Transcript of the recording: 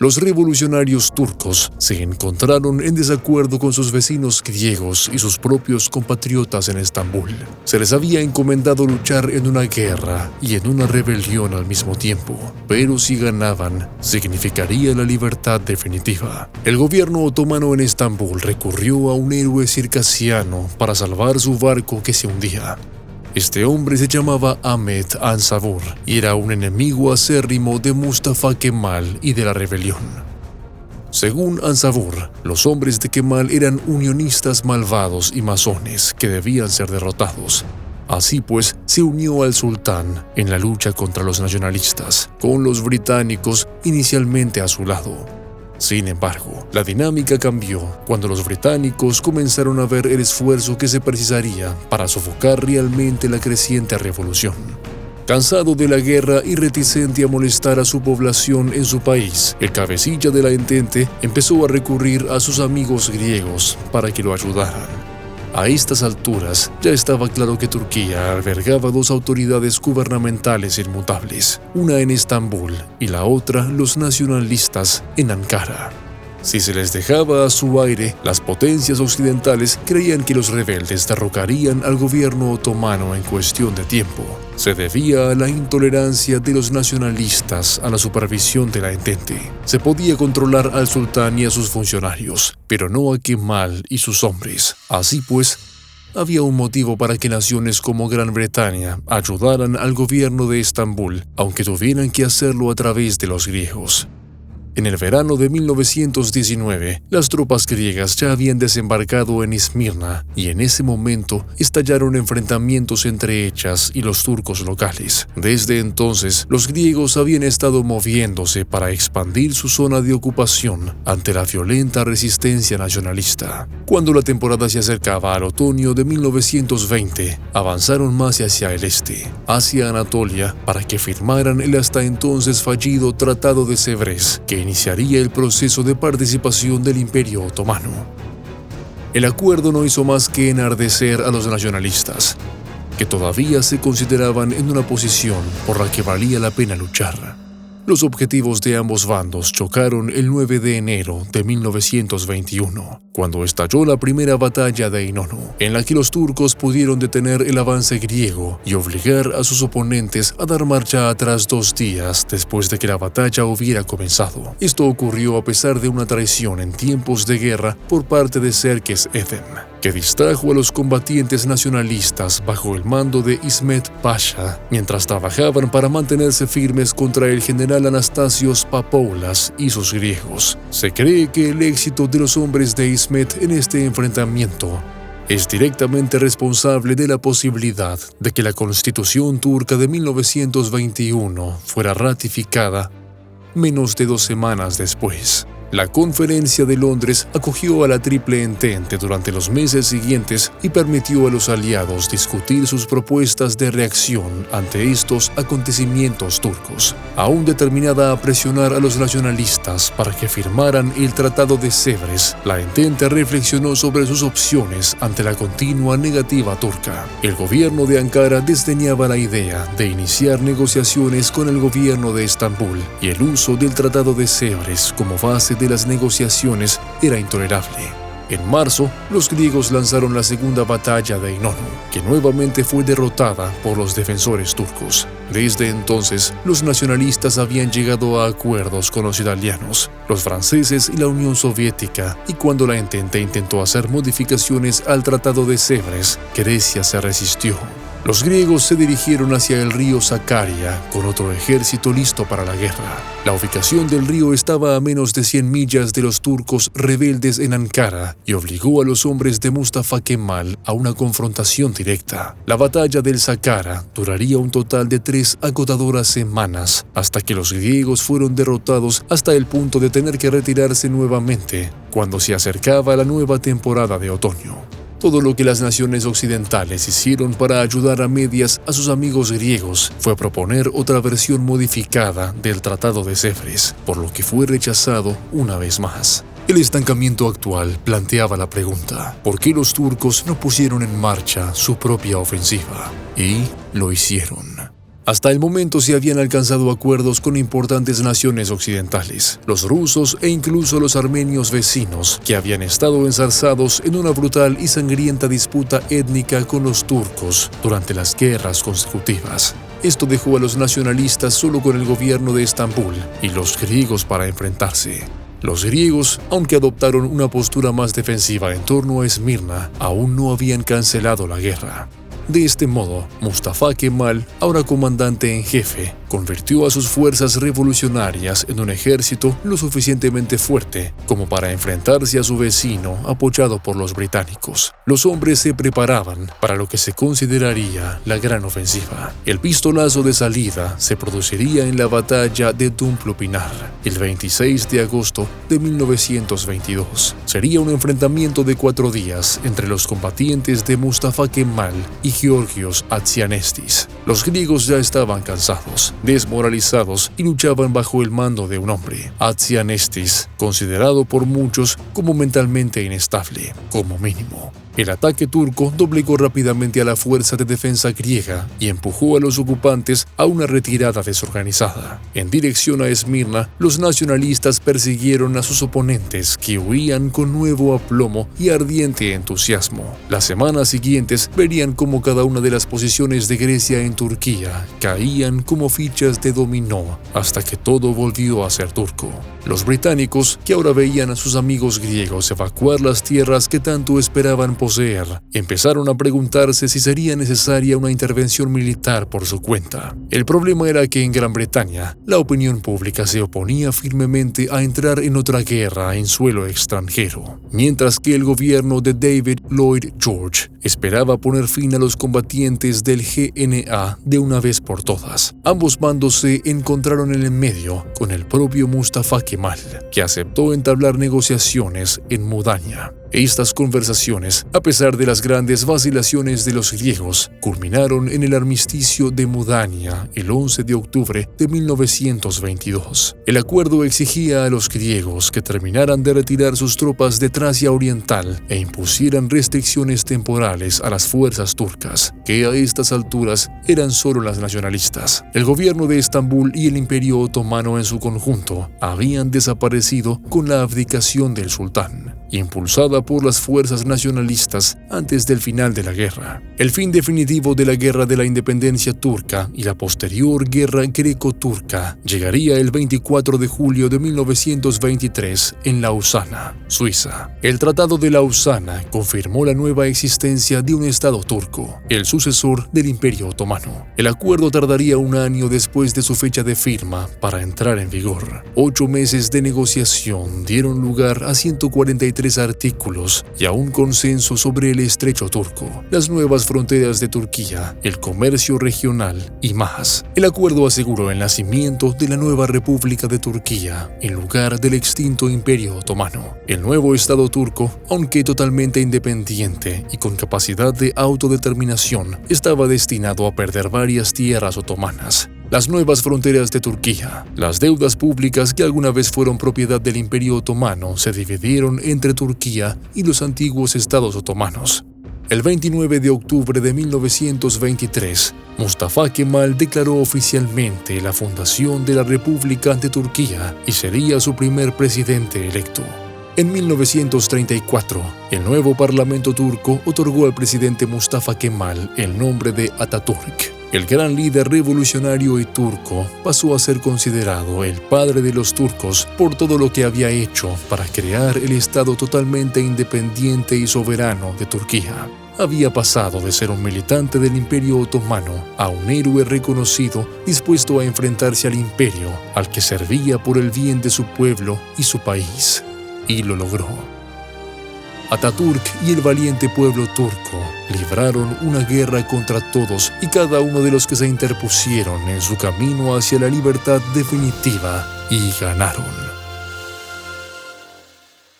Los revolucionarios turcos se encontraron en desacuerdo con sus vecinos griegos y sus propios compatriotas en Estambul. Se les había encomendado luchar en una guerra y en una rebelión al mismo tiempo, pero si ganaban, significaría la libertad definitiva. El gobierno otomano en Estambul recurrió a un héroe circasiano para salvar su barco que se hundía. Este hombre se llamaba Ahmet Ansabur y era un enemigo acérrimo de Mustafa Kemal y de la rebelión. Según Ansabur, los hombres de Kemal eran unionistas malvados y masones que debían ser derrotados. Así pues, se unió al sultán en la lucha contra los nacionalistas, con los británicos inicialmente a su lado. Sin embargo, la dinámica cambió cuando los británicos comenzaron a ver el esfuerzo que se precisaría para sofocar realmente la creciente revolución. Cansado de la guerra y reticente a molestar a su población en su país, el cabecilla de la Entente empezó a recurrir a sus amigos griegos para que lo ayudaran. A estas alturas, ya estaba claro que Turquía albergaba dos autoridades gubernamentales inmutables, una en Estambul y la otra los nacionalistas en Ankara. Si se les dejaba a su aire, las potencias occidentales creían que los rebeldes derrocarían al gobierno otomano en cuestión de tiempo. Se debía a la intolerancia de los nacionalistas a la supervisión de la Entente. Se podía controlar al sultán y a sus funcionarios, pero no a Kemal y sus hombres. Así pues, había un motivo para que naciones como Gran Bretaña ayudaran al gobierno de Estambul, aunque tuvieran que hacerlo a través de los griegos. En el verano de 1919, las tropas griegas ya habían desembarcado en Esmirna y en ese momento estallaron enfrentamientos entre ellas y los turcos locales. Desde entonces, los griegos habían estado moviéndose para expandir su zona de ocupación ante la violenta resistencia nacionalista. Cuando la temporada se acercaba al otoño de 1920, avanzaron más hacia el este, hacia Anatolia, para que firmaran el hasta entonces fallido Tratado de Sèvres, que iniciaría el proceso de participación del Imperio Otomano. El acuerdo no hizo más que enardecer a los nacionalistas, que todavía se consideraban en una posición por la que valía la pena luchar. Los objetivos de ambos bandos chocaron el 9 de enero de 1921, cuando estalló la primera batalla de Inonu, en la que los turcos pudieron detener el avance griego y obligar a sus oponentes a dar marcha atrás 2 días después de que la batalla hubiera comenzado. Esto ocurrió a pesar de una traición en tiempos de guerra por parte de Çerkes Edem, que distrajo a los combatientes nacionalistas bajo el mando de İsmet Pasha, mientras trabajaban para mantenerse firmes contra el general Anastasios Papoulas y sus griegos. Se cree que el éxito de los hombres de İsmet en este enfrentamiento es directamente responsable de la posibilidad de que la Constitución turca de 1921 fuera ratificada menos de 2 semanas después. La Conferencia de Londres acogió a la Triple Entente durante los meses siguientes y permitió a los aliados discutir sus propuestas de reacción ante estos acontecimientos turcos, aún determinada a presionar a los nacionalistas para que firmaran el Tratado de Sèvres. La Entente reflexionó sobre sus opciones ante la continua negativa turca. El gobierno de Ankara desdeñaba la idea de iniciar negociaciones con el gobierno de Estambul y el uso del Tratado de Sèvres como base de las negociaciones era intolerable. En marzo, los griegos lanzaron la segunda batalla de Inonu, que nuevamente fue derrotada por los defensores turcos. Desde entonces, los nacionalistas habían llegado a acuerdos con los italianos, los franceses y la Unión Soviética, y cuando la Entente intentó hacer modificaciones al Tratado de Sèvres, Grecia se resistió. Los griegos se dirigieron hacia el río Sakarya con otro ejército listo para la guerra. La ubicación del río estaba a menos de 100 millas de los turcos rebeldes en Ankara y obligó a los hombres de Mustafa Kemal a una confrontación directa. La batalla del Sakarya duraría un total de 3 agotadoras semanas hasta que los griegos fueron derrotados hasta el punto de tener que retirarse nuevamente cuando se acercaba la nueva temporada de otoño. Todo lo que las naciones occidentales hicieron para ayudar a medias a sus amigos griegos fue proponer otra versión modificada del Tratado de Sèvres, por lo que fue rechazado una vez más. El estancamiento actual planteaba la pregunta: ¿por qué los turcos no pusieron en marcha su propia ofensiva? Y lo hicieron. Hasta el momento se habían alcanzado acuerdos con importantes naciones occidentales, los rusos e incluso los armenios vecinos, que habían estado enzarzados en una brutal y sangrienta disputa étnica con los turcos durante las guerras consecutivas. Esto dejó a los nacionalistas solo con el gobierno de Estambul y los griegos para enfrentarse. Los griegos, aunque adoptaron una postura más defensiva en torno a Esmirna, aún no habían cancelado la guerra. De este modo, Mustafa Kemal, ahora comandante en jefe, convirtió a sus fuerzas revolucionarias en un ejército lo suficientemente fuerte como para enfrentarse a su vecino apoyado por los británicos. Los hombres se preparaban para lo que se consideraría la gran ofensiva. El pistolazo de salida se produciría en la batalla de Dumlupinar el 26 de agosto de 1922. Sería un enfrentamiento de 4 días entre los combatientes de Mustafa Kemal y Georgios Atsianestis. Los griegos ya estaban cansados, desmoralizados y luchaban bajo el mando de un hombre, Atsianestis, considerado por muchos como mentalmente inestable, como mínimo. El ataque turco doblegó rápidamente a la fuerza de defensa griega y empujó a los ocupantes a una retirada desorganizada. En dirección a Esmirna, los nacionalistas persiguieron a sus oponentes, que huían con nuevo aplomo y ardiente entusiasmo. Las semanas siguientes verían cómo cada una de las posiciones de Grecia en Turquía caían como fichas de dominó hasta que todo volvió a ser turco. Los británicos, que ahora veían a sus amigos griegos evacuar las tierras que tanto esperaban poseer, empezaron a preguntarse si sería necesaria una intervención militar por su cuenta. El problema era que en Gran Bretaña, la opinión pública se oponía firmemente a entrar en otra guerra en suelo extranjero, mientras que el gobierno de David Lloyd George esperaba poner fin a los combatientes del GNA de una vez por todas. Ambos bandos se encontraron en el medio con el propio Mustafa Kemal, que aceptó entablar negociaciones en Mudanya. Estas conversaciones, a pesar de las grandes vacilaciones de los griegos, culminaron en el armisticio de Mudanya el 11 de octubre de 1922. El acuerdo exigía a los griegos que terminaran de retirar sus tropas de Tracia Oriental e impusieran restricciones temporales a las fuerzas turcas, que a estas alturas eran solo las nacionalistas. El gobierno de Estambul y el Imperio Otomano en su conjunto habían desaparecido con la abdicación del sultán, impulsada por las fuerzas nacionalistas antes del final de la guerra. El fin definitivo de la Guerra de la Independencia turca y la posterior Guerra Greco-Turca llegaría el 24 de julio de 1923 en Lausana, Suiza. El Tratado de Lausana confirmó la nueva existencia de un Estado turco, el sucesor del Imperio Otomano. El acuerdo tardaría un año después de su fecha de firma para entrar en vigor. 8 meses de negociación dieron lugar a 143 artículos y a un consenso sobre el estrecho turco, las nuevas fronteras de Turquía, el comercio regional y más. El acuerdo aseguró el nacimiento de la nueva República de Turquía en lugar del extinto Imperio Otomano. El nuevo Estado turco, aunque totalmente independiente y con capacidad de autodeterminación, estaba destinado a perder varias tierras otomanas. Las nuevas fronteras de Turquía, las deudas públicas que alguna vez fueron propiedad del Imperio Otomano, se dividieron entre Turquía y los antiguos estados otomanos. El 29 de octubre de 1923, Mustafa Kemal declaró oficialmente la fundación de la República de Turquía y sería su primer presidente electo. En 1934, el nuevo parlamento turco otorgó al presidente Mustafa Kemal el nombre de Atatürk. El gran líder revolucionario y turco pasó a ser considerado el padre de los turcos por todo lo que había hecho para crear el Estado totalmente independiente y soberano de Turquía. Había pasado de ser un militante del Imperio Otomano a un héroe reconocido dispuesto a enfrentarse al imperio al que servía por el bien de su pueblo y su país. Y lo logró. Atatürk y el valiente pueblo turco libraron una guerra contra todos y cada uno de los que se interpusieron en su camino hacia la libertad definitiva y ganaron.